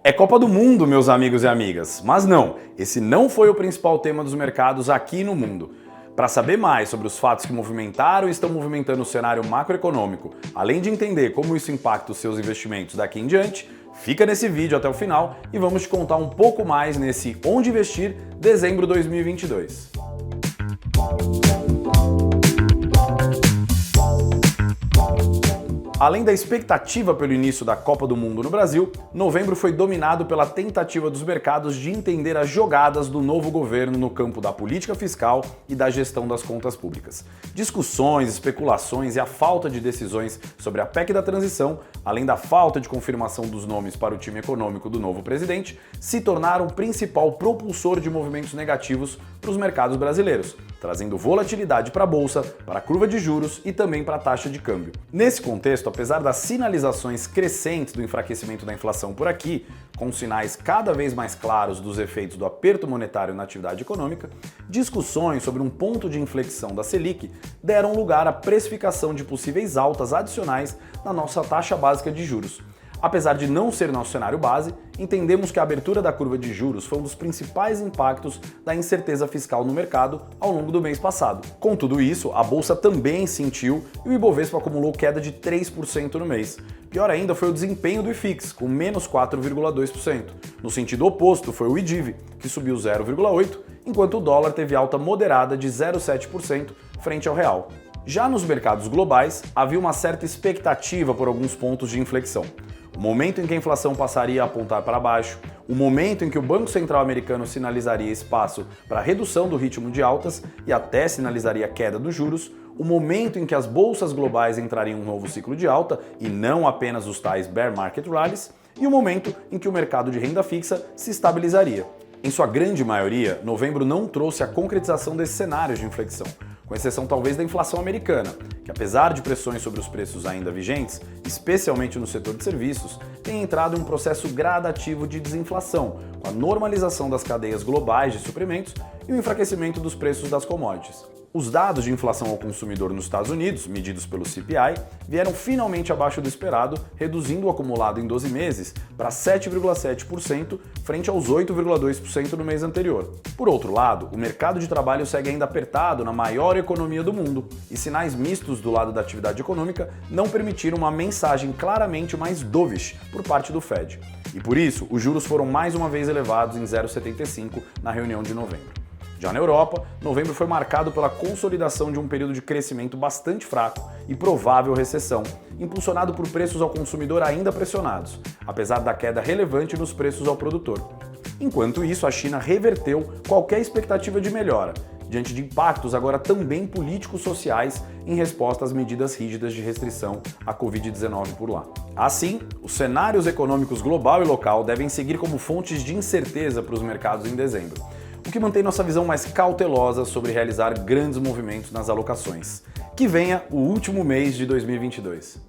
É Copa do Mundo, meus amigos e amigas, mas não, esse não foi o principal tema dos mercados aqui no mundo. Para saber mais sobre os fatos que movimentaram e estão movimentando o cenário macroeconômico, além de entender como isso impacta os seus investimentos daqui em diante, fica nesse vídeo até o final e vamos te contar um pouco mais nesse Onde Investir dezembro 2022. Além da expectativa pelo início da Copa do Mundo no Brasil, novembro foi dominado pela tentativa dos mercados de entender as jogadas do novo governo no campo da política fiscal e da gestão das contas públicas. Discussões, especulações e a falta de decisões sobre a PEC da transição, além da falta de confirmação dos nomes para o time econômico do novo presidente, se tornaram o principal propulsor de movimentos negativos para os mercados brasileiros, trazendo volatilidade para a bolsa, para a curva de juros e também para a taxa de câmbio. Nesse contexto, apesar das sinalizações crescentes do enfraquecimento da inflação por aqui, com sinais cada vez mais claros dos efeitos do aperto monetário na atividade econômica, discussões sobre um ponto de inflexão da Selic deram lugar à precificação de possíveis altas adicionais na nossa taxa básica de juros. Apesar de não ser nosso cenário base, entendemos que a abertura da curva de juros foi um dos principais impactos da incerteza fiscal no mercado ao longo do mês passado. Com tudo isso, a bolsa também sentiu e o Ibovespa acumulou queda de 3% no mês. Pior ainda foi o desempenho do IFIX, com menos 4,2%. No sentido oposto foi o IDIV, que subiu 0,8%, enquanto o dólar teve alta moderada de 0,7% frente ao real. Já nos mercados globais, havia uma certa expectativa por alguns pontos de inflexão. O momento em que a inflação passaria a apontar para baixo, o momento em que o Banco Central americano sinalizaria espaço para redução do ritmo de altas e até sinalizaria queda dos juros, o momento em que as bolsas globais entrariam em um novo ciclo de alta e não apenas os tais bear market rallies, e o momento em que o mercado de renda fixa se estabilizaria. Em sua grande maioria, novembro não trouxe a concretização desses cenários de inflexão, com exceção talvez da inflação americana, que apesar de pressões sobre os preços ainda vigentes, especialmente no setor de serviços, tem entrado em um processo gradativo de desinflação, com a normalização das cadeias globais de suprimentos e o enfraquecimento dos preços das commodities. Os dados de inflação ao consumidor nos Estados Unidos, medidos pelo CPI, vieram finalmente abaixo do esperado, reduzindo o acumulado em 12 meses para 7,7% frente aos 8,2% no mês anterior. Por outro lado, o mercado de trabalho segue ainda apertado na maior economia do mundo, e sinais mistos do lado da atividade econômica não permitiram uma mensagem claramente mais dovish por parte do Fed. E por isso, os juros foram mais uma vez elevados em 0,75 na reunião de novembro. Já na Europa, novembro foi marcado pela consolidação de um período de crescimento bastante fraco e provável recessão, impulsionado por preços ao consumidor ainda pressionados, apesar da queda relevante nos preços ao produtor. Enquanto isso, a China reverteu qualquer expectativa de melhora, diante de impactos agora também políticos sociais em resposta às medidas rígidas de restrição à Covid-19 por lá. Assim, os cenários econômicos global e local devem seguir como fontes de incerteza para os mercados em dezembro, o que mantém nossa visão mais cautelosa sobre realizar grandes movimentos nas alocações. Que venha o último mês de 2022.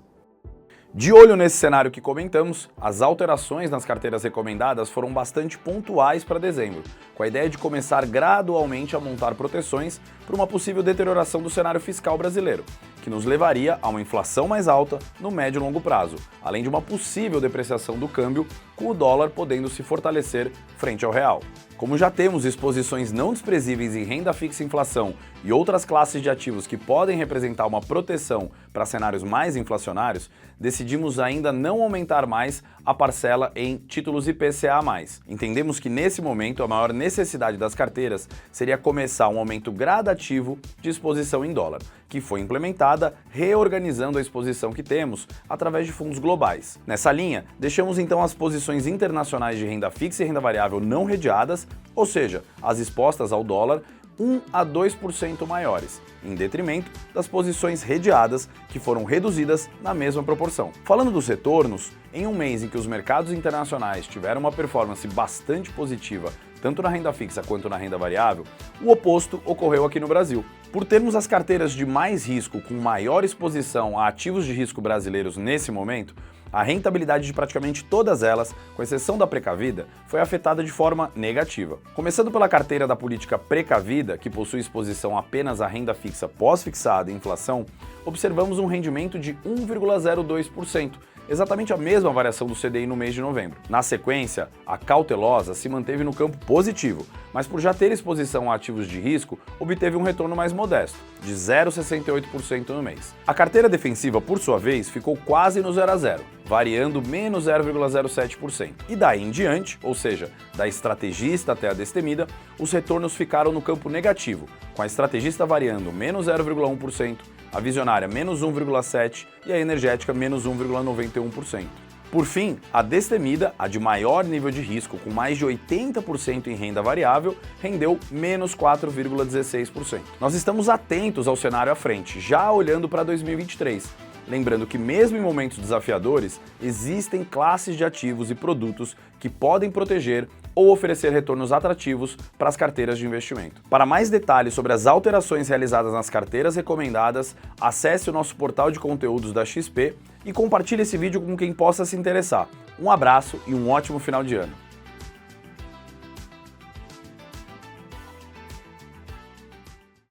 De olho nesse cenário que comentamos, as alterações nas carteiras recomendadas foram bastante pontuais para dezembro, com a ideia de começar gradualmente a montar proteções para uma possível deterioração do cenário fiscal brasileiro, que nos levaria a uma inflação mais alta no médio e longo prazo, além de uma possível depreciação do câmbio, com o dólar podendo se fortalecer frente ao real. Como já temos exposições não desprezíveis em renda fixa e inflação e outras classes de ativos que podem representar uma proteção para cenários mais inflacionários, decidimos ainda não aumentar mais a parcela em títulos IPCA+. Entendemos que nesse momento a maior necessidade das carteiras seria começar um aumento gradativo de exposição em dólar, que foi implementada reorganizando a exposição que temos através de fundos globais. Nessa linha, deixamos então as posições internacionais de renda fixa e renda variável não redeadas, ou seja, as expostas ao dólar, 1 a 2% maiores, em detrimento das posições redeadas, que foram reduzidas na mesma proporção. Falando dos retornos, em um mês em que os mercados internacionais tiveram uma performance bastante positiva, tanto na renda fixa quanto na renda variável, o oposto ocorreu aqui no Brasil. Por termos as carteiras de mais risco com maior exposição a ativos de risco brasileiros nesse momento, a rentabilidade de praticamente todas elas, com exceção da precavida, foi afetada de forma negativa. Começando pela carteira da política precavida, que possui exposição apenas à renda fixa pós-fixada e inflação, observamos um rendimento de 1,02%, exatamente a mesma variação do CDI no mês de novembro. Na sequência, a cautelosa se manteve no campo positivo, mas por já ter exposição a ativos de risco, obteve um retorno mais modesto, de 0,68% no mês. A carteira defensiva, por sua vez, ficou quase no 0 a 0, variando menos 0,07%. E daí em diante, ou seja, da estrategista até a destemida, os retornos ficaram no campo negativo, com a estrategista variando menos 0,1%, a visionária menos 1,7% e a energética menos 1,91%. Por fim, a destemida, a de maior nível de risco, com mais de 80% em renda variável, rendeu menos 4,16%. Nós estamos atentos ao cenário à frente, já olhando para 2023. Lembrando que mesmo em momentos desafiadores, existem classes de ativos e produtos que podem proteger ou oferecer retornos atrativos para as carteiras de investimento. Para mais detalhes sobre as alterações realizadas nas carteiras recomendadas, acesse o nosso portal de conteúdos da XP e compartilhe esse vídeo com quem possa se interessar. Um abraço e um ótimo final de ano.